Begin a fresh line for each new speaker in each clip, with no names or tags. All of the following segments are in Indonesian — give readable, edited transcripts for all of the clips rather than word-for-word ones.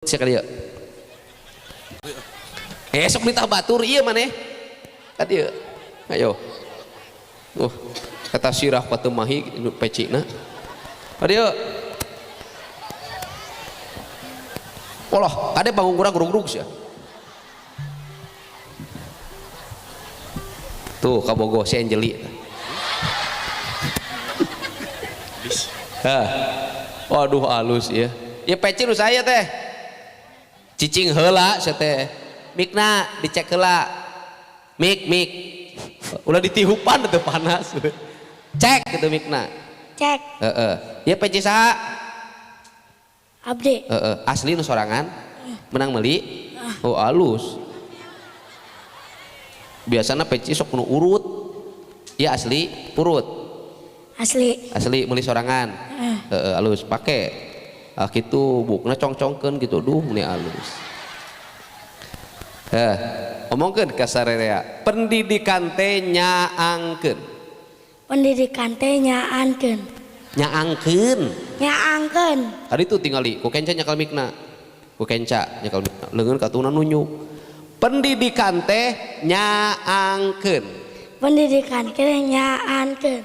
sekali ya. Esok minta batur iya maneh. Ka dieu. Ayo. Kata sirah patemahi nu pecina. Ka dieu. Olah, kade bangun kurang grug-grug sia. Tuh kabogoh si Anjeli. Hah. Waduh halus ya. Ya peci nu saya teh. Cicing heula sia teh. Mikna dicek heula. Mik. Ulah ditiupan teu panas. Cek gitu mikna.
Cek.
Heeh. Ya peci saha?
Abdi.
Asli nu sorangan? Menang meuli? Oh halus. Biasana peci sok nu urut. Ya asli urut. Asli meuli sorangan. Halus pake. Kitu bukna cong-congkeun gitu duh meni halus. Omongkeun ka sarerea. Pendidikan teh nyaangkeun.
Pendidikan teh nyaangkeun.
Tadi tuh tinggali ku kenca nyakal mikna. Ku kenca nyakal mikna. Leungeun katuna nunjuk. Pendidikan teh nyaangkeun.
Pendidikan teh nyaangkeun.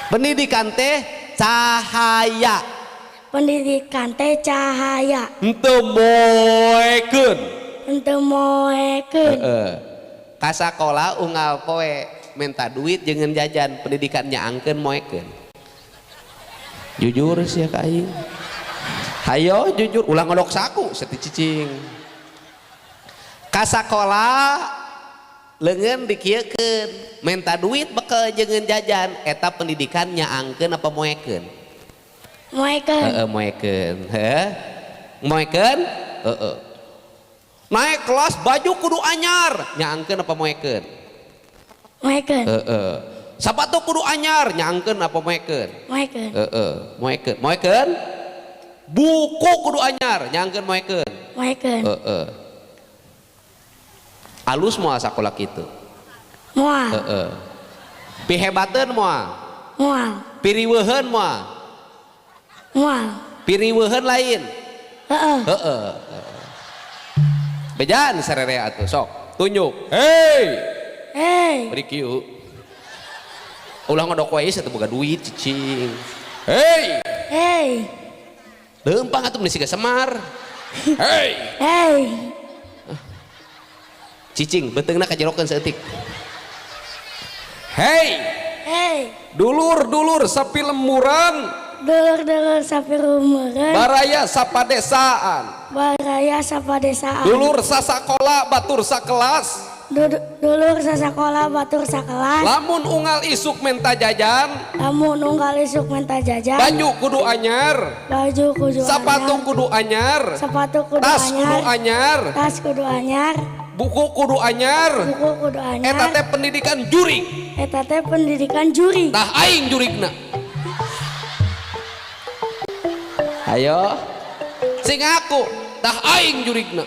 Pendidikan teh cahaya.
Pendidikan teh cahaya.
Henteu moekeun.
Henteu moekeun.
Ka sakola unggal poe minta duit jeung jajan, pendidikan nyaangkeun moekeun. Jujur sih ka aing. Hayo jujur ulah ngodok saku seti cicing. Ka sakola leungeun dikieukeun, minta duit bekel jeung jajan, eta pendidikan nyaangkeun apa moekeun?
Moekeun.
Moekeun. Moekeun? Naik kelas baju kudu anyar, nyaangkeun apa moekeun?
Moekeun.
Sapatu kudu anyar, nyaangkeun apa moekeun?
Moekeun.
Moekeun? Buku kudu anyar, nyaangkeun moekeun?
Moekeun.
Alus moal sakola kitu.
Moal.
Pihebateun moal.
Moal.
Piriweuheun moal.
Moal.
Piriweuheun lain.
Heeh.
Bejan sarerea atuh sok tunjuk. Hey. Beri kieu. Ulah ngodok wae teu boga duit cicing. Hey. Leumpang atuh meni siga Semar. Hey. Cicing beteungna kajerokeun saeutik. Hey. Dulur sapi lemuran.
Dulur sapi lumuran.
Baraya sapadesaan. Dulur sasakola batur sakelas.
Dulur sasakola batur sakelas.
Lamun unggal isuk menta jajan. Baju kudu anyar. Sepatu kudu anyar. Tas kudu anyar. Buku kudu anyar. Eta teh pendidikan jurig. Tah aing jurigna. Ayo sing aku tah aing jurigna.